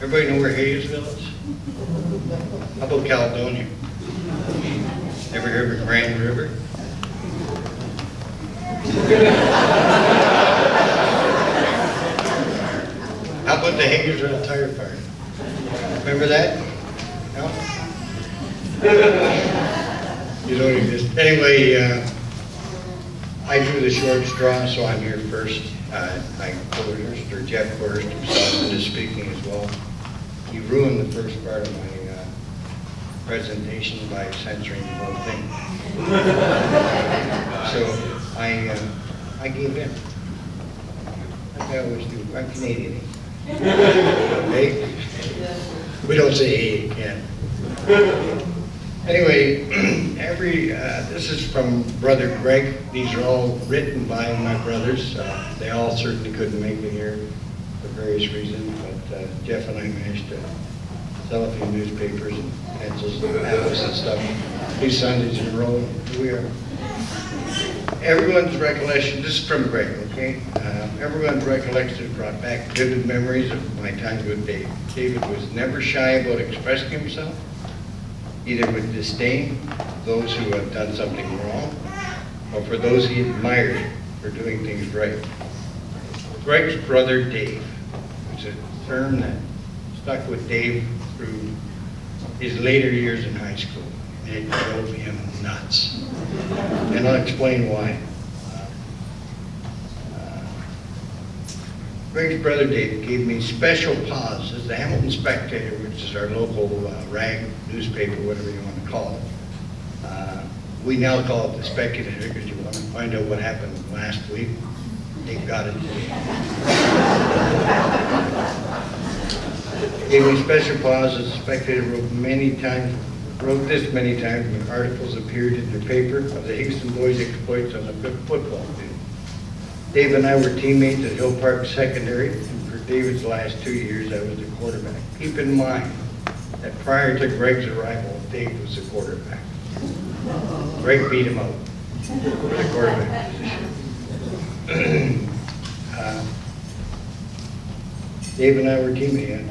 Everybody know where Hayesville is? How about Caledonia? Ever heard of Grand River? How about the Hagersville Tire Party? Remember that? No? You don't exist. Anyway, I drew the short straw, so I'm here first. My co-host, or Jeff Forrest, himself, is speaking as well. He ruined the first part of my presentation by censoring the whole thing. So I gave in. Like I always do. I'm Canadian. Hey? We don't say hey, you can't. Anyway, this is from Brother Greg. These are all written by my brothers. They all certainly couldn't make it here for various reasons, but Jeff and I managed to sell a few newspapers and pencils and apples and stuff. 2 Sundays in a row. Here we are. Everyone's recollection, this is from Greg, okay? Everyone's recollection brought back vivid memories of my time with Dave. David was never shy about expressing himself, either with disdain for those who have done something wrong, or for those he admired for doing things right. Greg's brother Dave was a term that stuck with Dave through his later years in high school, and it drove him nuts. And I'll explain why. Greg's brother Dave gave me special pause as the Hamilton Spectator, which is our local rag newspaper, whatever you want to call it. We now call it the Spectator because you want to find out what happened last week. They've got it today. Gave me special pause as the Spectator wrote this many times when articles appeared in their paper of the Higson boys' exploits on the football field. Dave and I were teammates at Hill Park Secondary, and for David's last 2 years, I was the quarterback. Keep in mind that prior to Greg's arrival, Dave was the quarterback. Greg beat him out for the quarterback position. Dave and I were teammates.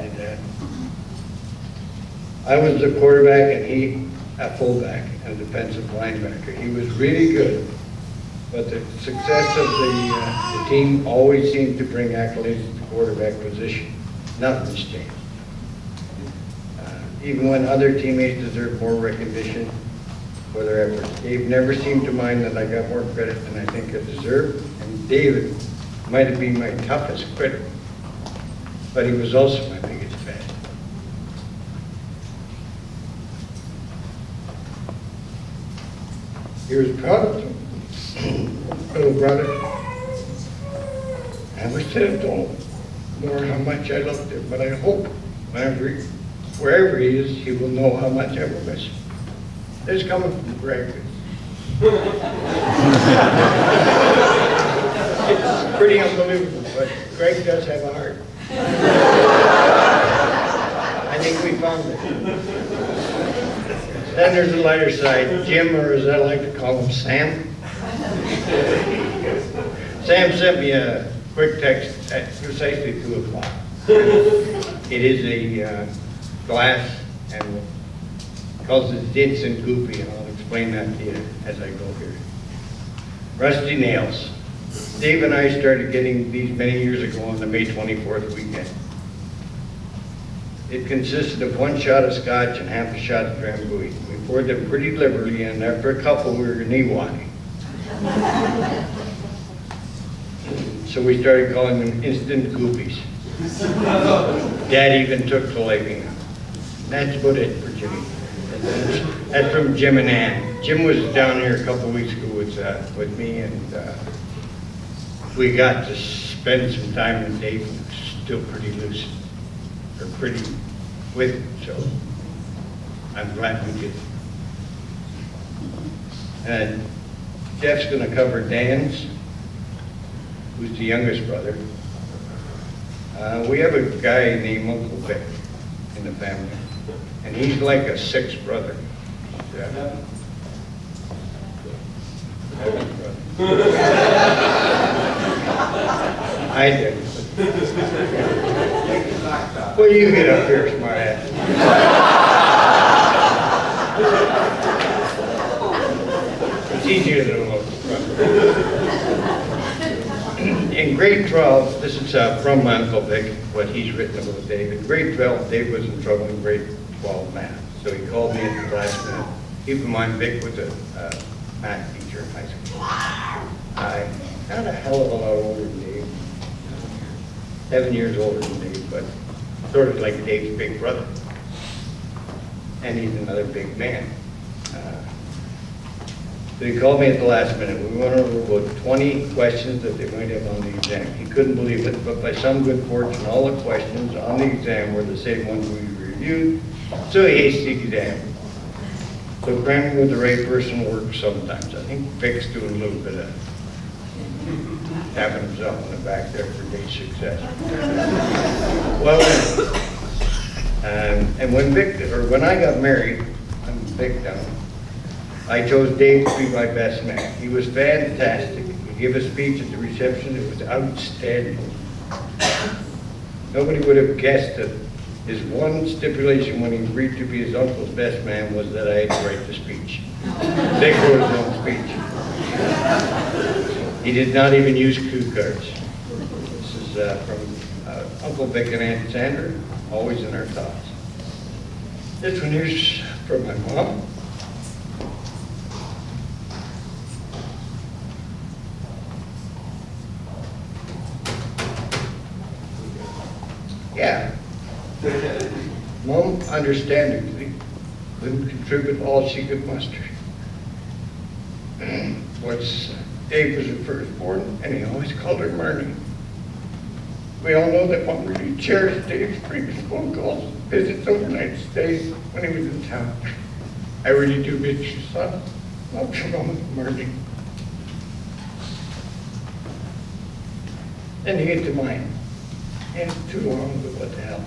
I was the quarterback and he a fullback and defensive linebacker. He was really good, but the success of the team always seemed to bring accolades to the quarterback position. Nothing's changed. Even when other teammates deserve more recognition for their efforts, Dave never seemed to mind that I got more credit than I think I deserved, and David might have been my toughest critic, but he was also my biggest fan. He was proud of him, little brother. I wish I had told more how much I loved him, but I hope wherever he is, he will know how much I will miss him. This is coming from Greg. It's pretty unbelievable, but Greg does have a heart. I think we found it. Then there's the lighter side. Jim, or as I like to call him, Sam. Sam sent me a quick text at precisely 2 o'clock. It is a glass and calls it Dits and Goopy, and I'll explain that to you as I go here. Rusty nails. Dave and I started getting these many years ago on the May 24th weekend. It consisted of 1 shot of scotch and half a shot of drambuie. We poured them pretty liberally, and after a couple, we were knee-wadding. So we started calling them instant goopies. Dad even took to liking them. That's about it for Jimmy. That's from Jim and Ann. Jim was down here a couple weeks ago with me, and we got to spend some time with Dave. He was still pretty loose, or pretty with him, so I'm glad we did. And Jeff's going to cover Dan's, who's the youngest brother. We have a guy named Uncle Vic in the family, and he's like a 6th brother. Yeah. I did. Well, you get up here, smart ass. It's easier than a local truck. In grade 12, this is from my Uncle Vic, what he's written about Dave. In grade 12, Dave was in trouble in grade 12 math. So he called me at the class minute. Keep in mind, Vic was a math teacher in high school. I not a hell of a lot older than Dave. 7 years older than Dave, but sort of like Dave's big brother. And he's another big man. So he called me at the last minute. We went over about 20 questions that they might have on the exam. He couldn't believe it, but by some good fortune, all the questions on the exam were the same ones we reviewed, so he aced the exam. So cramming with the right person works sometimes. I think Vic's doing a little bit of tapping himself on the back there for Dave's success. Well, and when I got married, I'm Vic now, I chose Dave to be my best man. He was fantastic. He gave a speech at the reception. It was outstanding. Nobody would have guessed that his one stipulation when he agreed to be his uncle's best man was that I had to write the speech. Vic wrote his own speech. He did not even use cue cards. This is from Uncle Vic and Aunt Sandra, always in our thoughts. This one here's from my mom. Yeah. Mom, understandably, couldn't contribute all she could muster. Dave was her firstborn, and he always called her Marnie. We all know that Mom really cherished Dave's previous phone calls, visits, overnight stays when he was in town. I really do miss your son. Love your Mom, Marnie. Then you get to mine. And it's too long, but what the hell.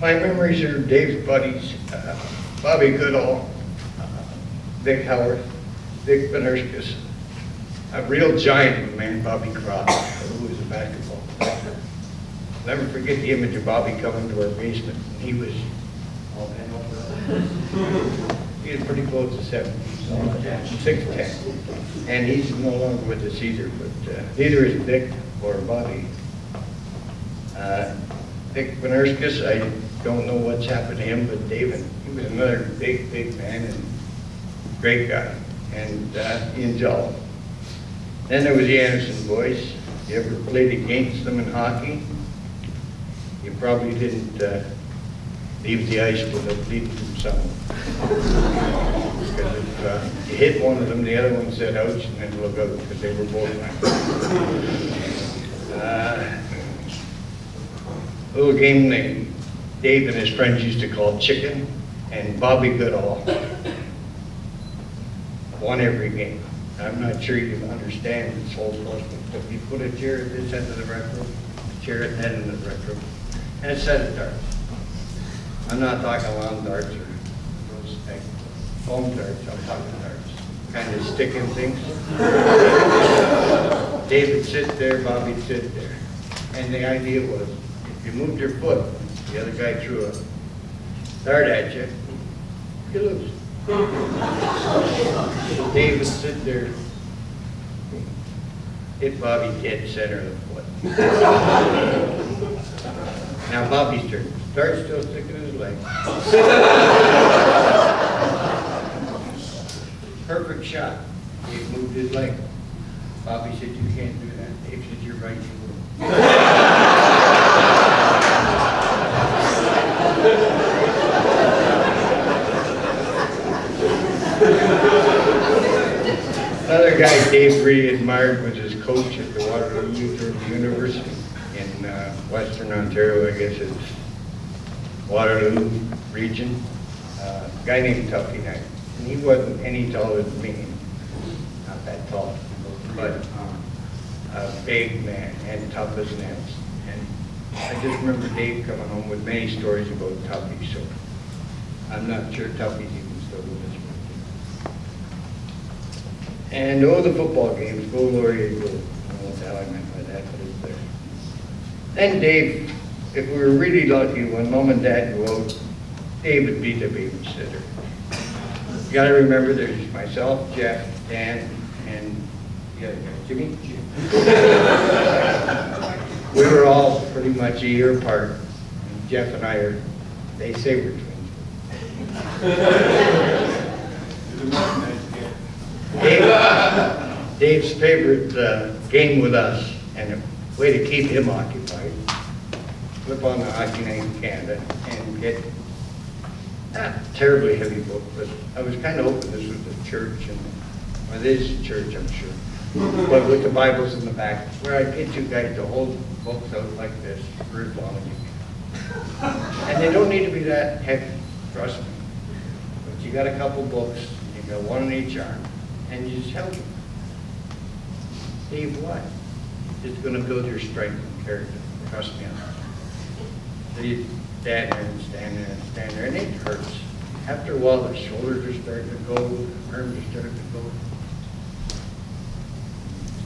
My memories are Dave's buddies, Bobby Goodall, Vic Howard, Vic Benerskis, a real giant of a man, Bobby Cross, who was a basketball player. I'll never forget the image of Bobby coming to our basement. He was all bent over. He was pretty close to 70, so 6'10". And he's no longer with us either, but neither is Vic or Bobby. Vic Benerskis, I don't know what's happened to him, but David, he was another big, big man and great guy, and he enjoyed. Then there was the Anderson boys. You ever played against them in hockey? You probably didn't leave the ice without bleeding from someone. Because if you hit one of them, the other one said ouch, and then look out, because they were both a little game that Dave and his friends used to call chicken, and Bobby Goodall won every game. I'm not sure you can understand this whole process, but you put a chair at this end of the rec room, a chair at that end of the rec room, and a set of darts. I'm not talking long darts or those foam darts, I'm talking darts. Kind of sticking things. David sit there, Bobby sit there. And the idea was, if you moved your foot, the other guy threw a dart at you, you lose. Dave would sit there, hit Bobby dead center of the foot. Now Bobby's turn. Dart's still sticking in his leg. Perfect shot. Dave moved his leg. Bobby said, you can't do that. Dave said, you're right, you will. Another guy Dave really admired was his coach at the Waterloo Lutheran University in Western Ontario, I guess it's Waterloo region. A guy named Tuffy Knight. And he wasn't any taller than me, not that tall, but a big man and tough as nails. And I just remember Dave coming home with many stories about Tuffy, so I'm not sure Tuffy's even still with us. And the football games, go Laurier, go. all I meant by that, but it's there. Then Dave, if we were really lucky, when Mom and Dad go out, Dave would be the babysitter. You gotta remember there's myself, Jeff, Dan, and Jimmy. We were all pretty much a year apart. And Jeff and I are, they say we're twins. Dave's favorite game with us, and a way to keep him occupied, flip on the Hockey Night in Canada and get not terribly heavy book, but I was kind of hoping this was a church, and well, it is a church, I'm sure, but with the Bibles in the back, where I get you guys to hold books out like this for as long as you can. And they don't need to be that heavy, trust me. But you got a couple books, you got one in each arm, and you just help them. Dave, what? It's going to build your strength and character. Trust me on that. So you stand there and stand there and stand there, and it hurts. After a while, the shoulders are starting to go, the arms are starting to go.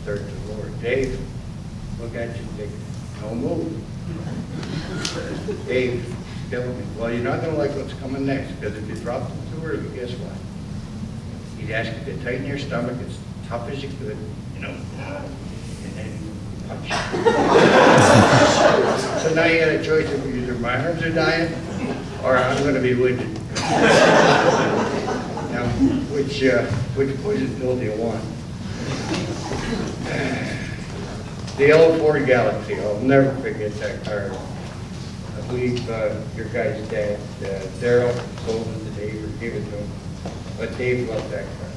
Start to lower. Dave, look at you, Dave. No move. Dave, telling me, well, you're not going to like what's coming next, because if you drop them too early, guess what? He'd ask you to tighten your stomach as tough as you could, you know, and then punch. So now you got a choice of either my arms are dying or I'm going to be winded. Now, which poison pill do you want? The old Ford Galaxy, I'll never forget that car. I believe your guy's dad, Daryl, sold it to Dave or gave it to him. But Dave loved that car.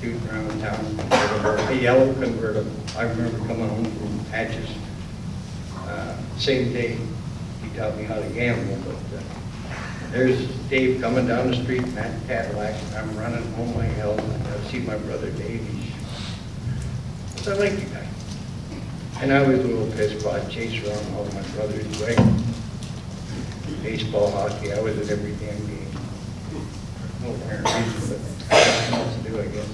Shooting around town, a yellow convertible. I remember coming home from Hatches. Same day, he taught me how to gamble, but there's Dave coming down the street in that Cadillac, and I'm running home like hell, and I see my brother Dave. I like the guy. And I was a little pissed about chase around all my brothers, like baseball, hockey, I was at every damn game. No apparent reason, but I had nothing else to do, I guess.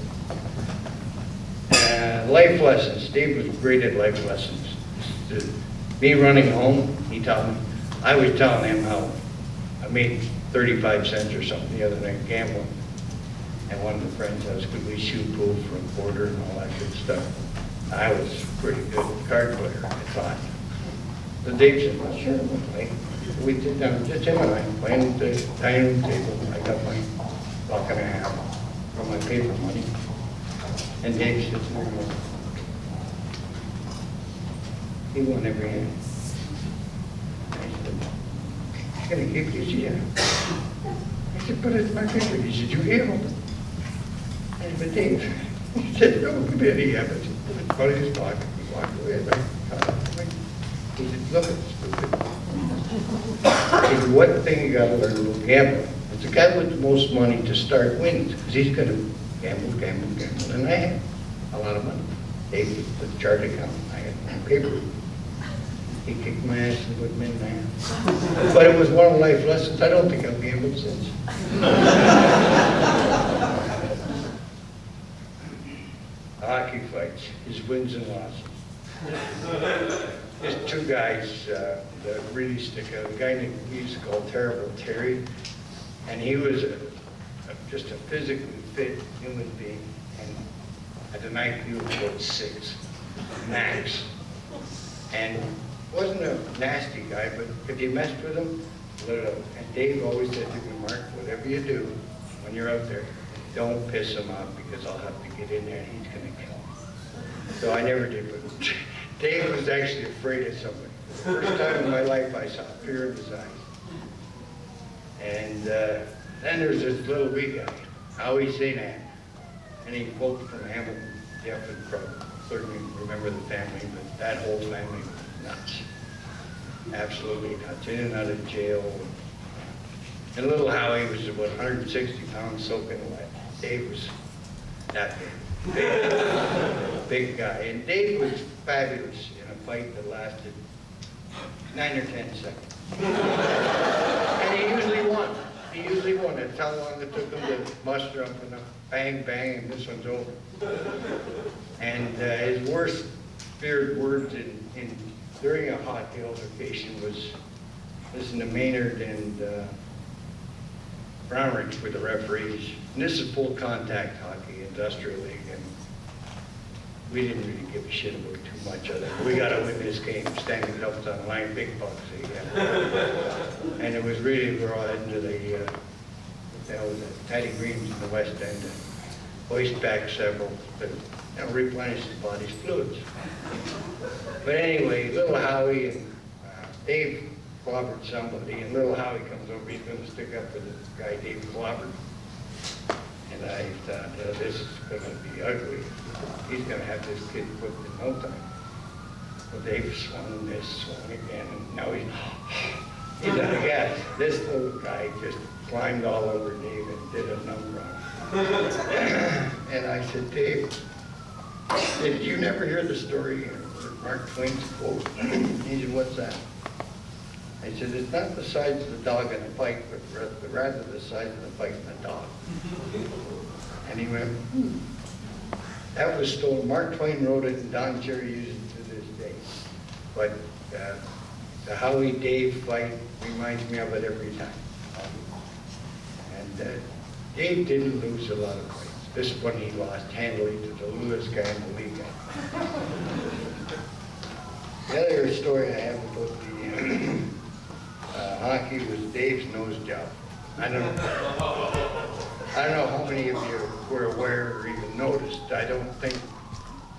Life lessons. Dave was great at life lessons. Me running home, he taught me. I was telling him how I made 35 cents or something the other night gambling. And one of the friends I was could we shoot pool for a quarter and all that good stuff. I was pretty good card player, I thought. So Dave said, well, sure, we'll play. We sit down, just him and I, playing at the dining room table. I got my $1.50 from my paper money. And Dave sits there and goes, he won every hand. I said, he's going to give you, yeah. I said, but it's my favorite. He said, you gambled. I said, but Dave, he said, no, give me any evidence. It's funny his pocket. He walked away. He said, look, it's stupid. He said, one thing you got to learn about gambling. It's the guy with the most money to start wins, because he's going to gamble. And I had a lot of money. Dave was the chart account. I had my paper. He kicked my ass and put me in my hand. But it was one of life lessons. I don't think I've gambled since. Hockey fights, his wins and losses. There's two guys that really stick out. A guy named, we used to call Terrible Terry, and he was just a physically fit human being. And at the night he was about 6 max. And wasn't a nasty guy, but if you messed with him, let it out. And Dave always said to me, Mark, whatever you do when you're out there, don't piss him off because I'll have to get in there and he's going to kill him. So I never did, but Dave was actually afraid of somebody. The first time in my life I saw fear in his eyes. And then there's this little wee guy, Howie St. Anne, and he quoted from Hamilton, Jeff and Crow. Certainly remember the family, but that whole family was nuts. Absolutely nuts. In and out of jail. And little Howie was about 160 pounds soaking wet. Dave was that big. Big guy. And Dave was fabulous in a fight that lasted 9 or 10 seconds. And he usually won. He usually won. That's how long it took him to muster up enough. Bang, bang, and this one's over. And his worst feared words during a hockey altercation was listen to Maynard and Brownridge were the referees. And this is full contact hockey, industrial league, and we didn't really give a shit about too much of it. We got to win this game, standing cups on the line, big bucks. And it was really, we're all heading to the Teddy Green's in the West End, and hoist back several to replenish the body's fluids. But anyway, little Howie and Dave clobbered somebody, and little Howie comes over, he's going to stick up for the guy Dave clobbered. And I thought, this is going to be ugly. He's going to have this kid put in no time. Well, Dave swung this, swung again, and now he's out of gas. This little guy just climbed all over Dave and did a number on him. And I said, Dave, did you never hear the story of Mark Twain's quote? He said, what's that? I said, it's not the size of the dog in a fight, but rather the size of the fight in the dog. And he went, That was stolen. Mark Twain wrote it, and Don Cherry uses it to this day. But the Howie Dave fight reminds me of it every time. And Dave didn't lose a lot of fights. This one he lost handily to the Lewis guy and the Lee guy. The other story I have about the hockey was Dave's nose job. I don't know how many of you were aware or even noticed. I don't think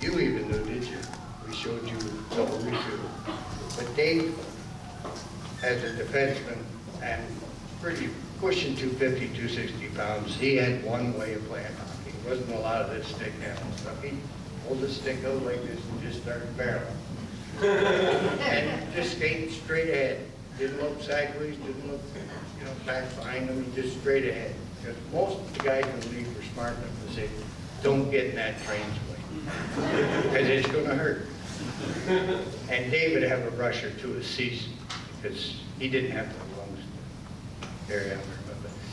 you even knew, did you? We showed you a couple weeks ago. But Dave, as a defenseman and pretty pushing 250, 260 pounds, he had one way of playing hockey. It wasn't a lot of this stick handle stuff. He'd hold the stick out like this and just start barreling. And just skating straight ahead. Didn't look sideways, didn't look, back behind him, he just straight ahead. Because most of the guys in the league were smart enough to say, don't get in that train's way, because it's going to hurt. And Dave would have a rush or two a season, because he didn't have the lungs to carry on.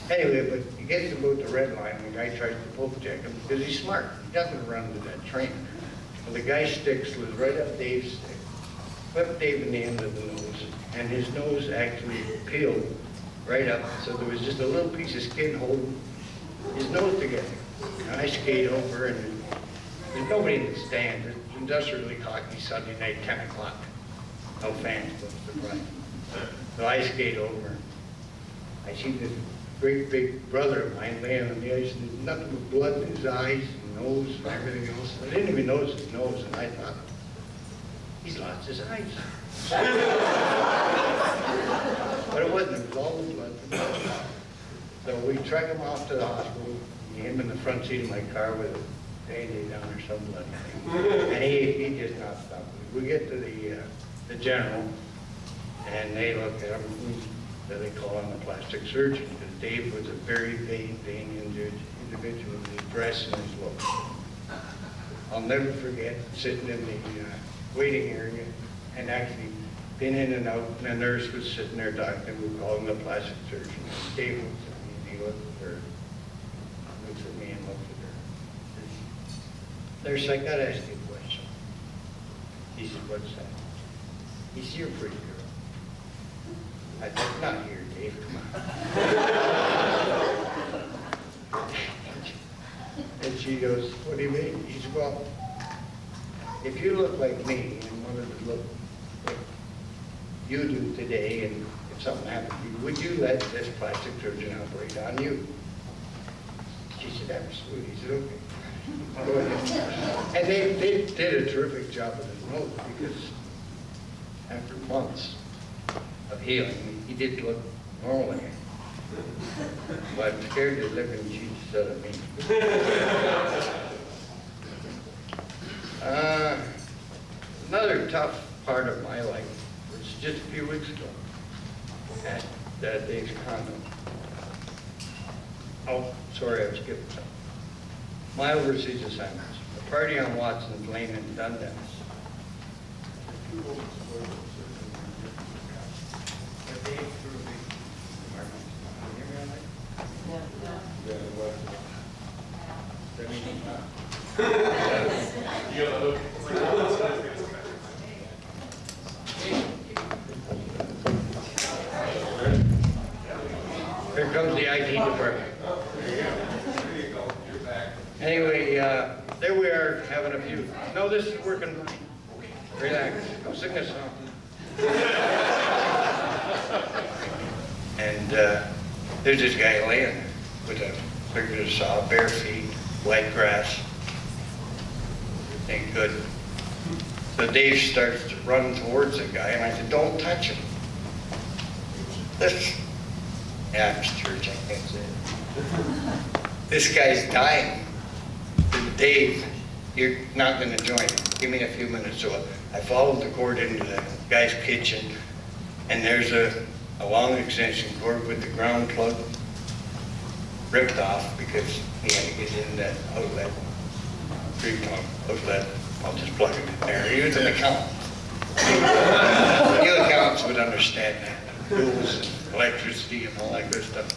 But anyway, but he gets about the red line, and the guy tries to poke check him, because he's smart. He doesn't run into that train. Well, the guy's stick was right up Dave's stick, whipped Dave in the end of the nose, and his nose actually peeled right up, so there was just a little piece of skin holding his nose together. And I skate over, and there's nobody in the stand. There's Industrial League hockey Sunday night, 10 o'clock. No fans, but surprise. So I skate over. I see this great big brother of mine laying on the ice, and there's nothing but blood in his eyes and nose and everything else. I didn't even notice his nose, and I thought, he's lost his eyes. But it wasn't, it was all the blood. So we truck him off to the hospital, him in the front seat of my car with a Band-Aid on or some bloody thing. And he just not stopped. We get to the general, and they look at him, they call him a plastic surgeon, because Dave was a very vain individual in his dress and his look. I'll never forget sitting in the waiting area, and actually been in and out, and the nurse was sitting there, doctor, we call him the plastic surgeon. And Dave looks at me, and he looks at her, looks at me and looks at her. There's, I gotta ask you a question. He said, what's that? He said, you're a pretty girl. I said, not here, Dave, come on. And she goes, what do you mean? He said, well, if you look like me and wanted to look like you do today, and if something happened to you, would you let this plastic surgeon operate on you? She said, absolutely. He said, okay. Go ahead. And they did a terrific job with his nose, because after months of healing, he did look normal again. But I'm scared to living cheese out of me. Another tough part of my life was just a few weeks ago at Dave's condo. Oh, sorry, I skipped something. My overseas assignments. A party on Watson's Lane in Dundas. Here comes the IT department. Anyway, there we are having a few. No, this is working fine. Relax. Go sing a song. And there's this guy laying with a figure of saw, bare feet, wet grass. Ain't good. So Dave starts to run towards the guy, and I said, "Don't touch him." Yeah, it's church, I can't say it. This guy's dying. Dave, you're not going to join him. Give me a few minutes. So I followed the cord into the guy's kitchen, and there's a long extension cord with the ground plug ripped off because he had to get in that outlet, three-prong outlet. I'll just plug it in there. He was an accountant. You accountants would understand that. Rules and electricity and all that good stuff.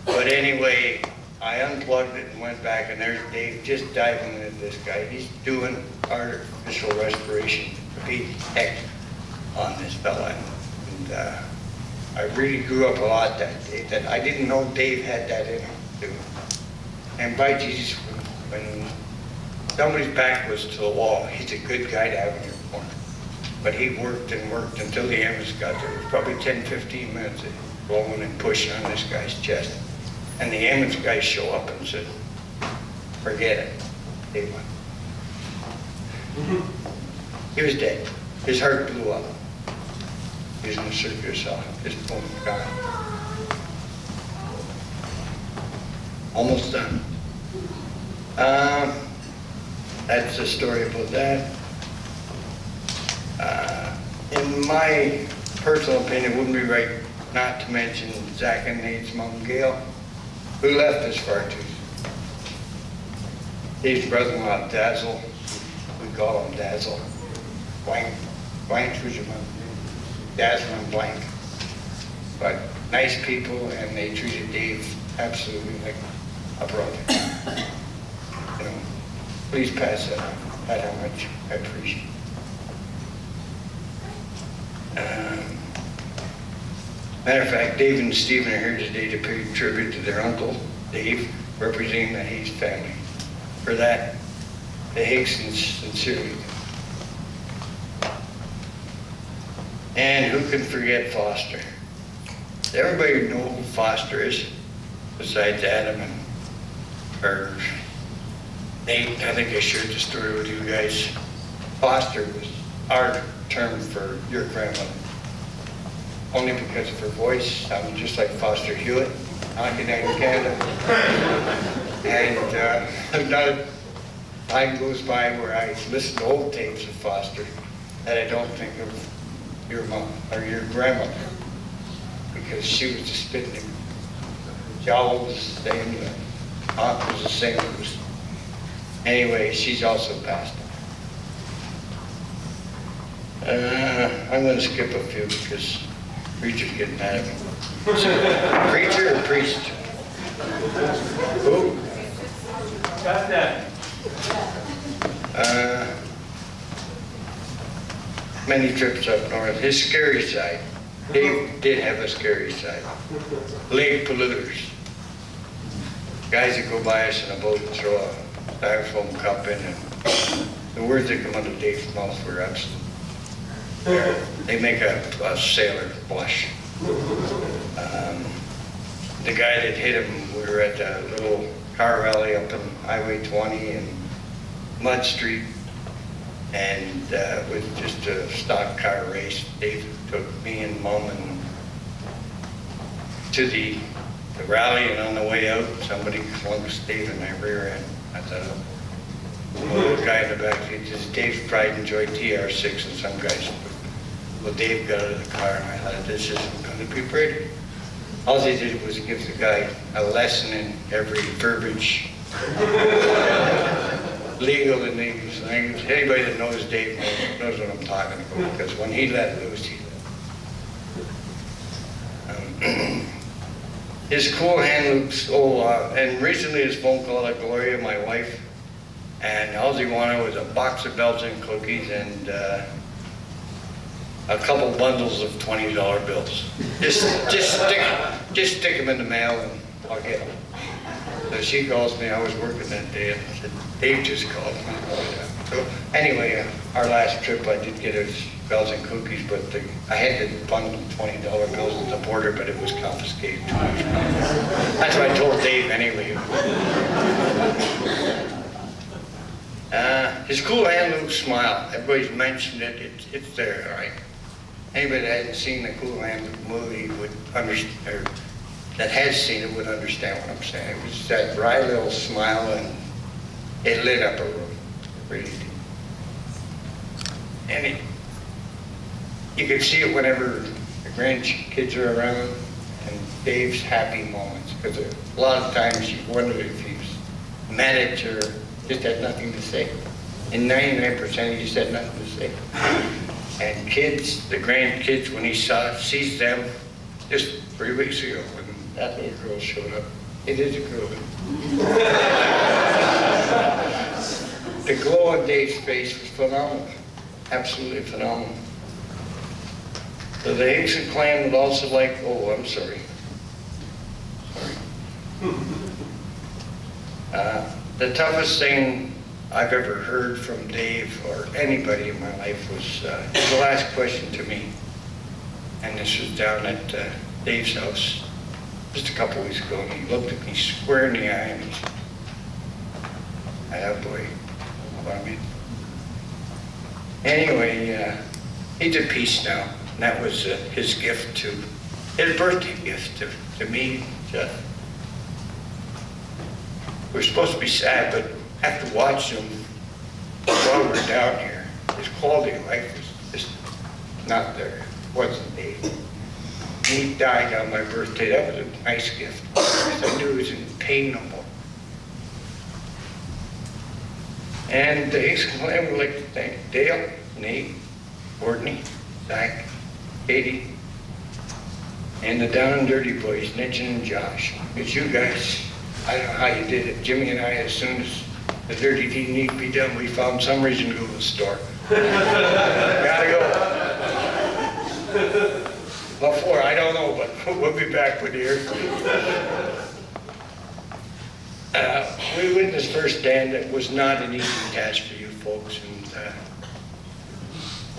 But anyway, I unplugged it and went back, and there's Dave just diving into this guy. He's doing artificial respiration, repeat heck, on this fella. And I really grew up a lot that day. That I didn't know Dave had that in him, too. And by Jesus, when somebody's back was to the wall, he's a good guy to have in your corner. But he worked and worked until the ambulance got there. It was probably 10, 15 minutes of blowing and pushing on this guy's chest. And the ambulance guys show up and said, "Forget it." They went. He was dead. His heart blew up. He was in the circular saw. His bone gone. Almost done. That's the story about that. In my personal opinion, it wouldn't be right not to mention Zach and Nate's mom, Gail, who left us far too soon. Dave's brother-in-law, Dazzle, we call him Dazzle. Blank was your mother's name? Dazzle and Blank. But nice people, and they treated Dave absolutely like a brother. You know, please pass that on. That's how much I appreciate it. Matter of fact, Dave and Stephen are here today to pay tribute to their uncle, Dave, representing the Hayes family. For that, the Higsons sincerely. And who can forget Foster? Everybody know who Foster is, besides Adam and Nate. I think I shared the story with you guys. Foster was our term for your grandmother. Only because of her voice, sounded just like Foster Hewitt, Auntie Night in Canada. And not a time goes by where I listen to old tapes of Foster that I don't think of your mom or your grandmother, because she was just spitting him. Jowl was the same, the aunt was the same. Anyway, she's also passed on. I'm going to skip a few because preacher's getting mad at me. Preacher or priest? Who? Got that. Many trips up north. His scary side. Dave did have a scary side. Lake polluters. Guys that go by us in a boat and throw a styrofoam cup in, and the words that come out of Dave's mouth were absolute. They make a sailor blush. The guy that hit him, we were at a little car rally up on Highway 20 in Mud Street, and with just a stock car race. Dave took me and Mom and to the rally, and on the way out, somebody clunks Dave in my rear end. I thought, the little guy in the back seat says, Dave's pride enjoyed TR6, and some guys. Well, Dave got out of the car, and I thought, this isn't going to be pretty. All he did was give the guy a lesson in every verbiage, legal and English language. Anybody that knows Dave knows what I'm talking about, because when he let loose, he let. His cool hand looks, and recently his phone call to Gloria, my wife, and all he wanted was a box of Belgian cookies and a couple bundles of $20 bills. Just stick them in the mail and I'll get them. So she calls me, I was working that day, and I said, Dave just called me. So anyway, our last trip I did get us bells and cookies, but I had to bundle $20 bills at the border, but it was confiscated. That's what I told Dave anyway. His cool hand, Luke smile. Everybody's mentioned it. It's there, all right? Anybody that hasn't seen the Cool Hand Luke movie would understand, or that has seen it would understand what I'm saying. It was that dry little smile, and it lit up a room. It really did. And you could see it whenever the grandkids are around, and Dave's happy moments. Because a lot of times you wonder if he's managed or just had nothing to say. And 99% he just had nothing to say. And kids, the grandkids, when he sees them, just 3 weeks ago, when that little girl showed up, it is a girl. The glow on Dave's face was phenomenal, absolutely phenomenal. So the Higson clan would also like, oh, I'm sorry. The toughest thing I've ever heard from Dave or anybody in my life was his last question to me. And this was down at Dave's house just a couple weeks ago, and he looked at me square in the eye and he said, boy, what I mean. Anyway, he's at peace now. And that was his gift his birthday gift to me. We're supposed to be sad, but after watching him while we're down here, his quality of life was just not there. Wasn't there. He died on my birthday. That was a nice gift, because I knew he was in pain no more. And the Higson clan would like to thank Dale, Nate, Courtney, Zach, Katie, and the Down and Dirty Boys, Nitchin and Josh. It's you guys. I don't know how you did it. Jimmy and I, as soon as the dirty deed needed to be done, we found some reason to go to the store. Gotta go. Before, I don't know, but we'll be back with you. We witnessed firsthand that it was not an easy task for you folks, and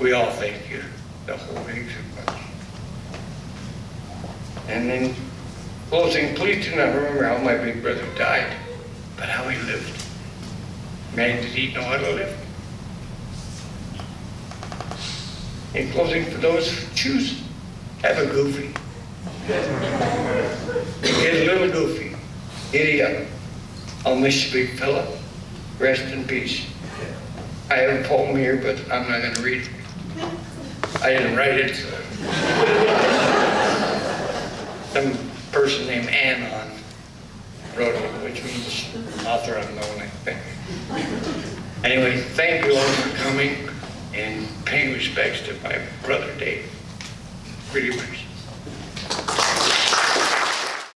we all thank you, the whole Higson bunch. And then, closing, please do not remember how my big brother died, but how he lived. Man, did he know how to live? In closing, for those who choose, have a goofy. Get a little goofy. Giddy up. I'll miss you, big fella. Rest in peace. I have a poem here, but I'm not going to read it. I didn't write it. Some person named Anon wrote it, which means author unknown, I think. Anyway, thank you all for coming and paying respects to my brother Dave. Really appreciate it.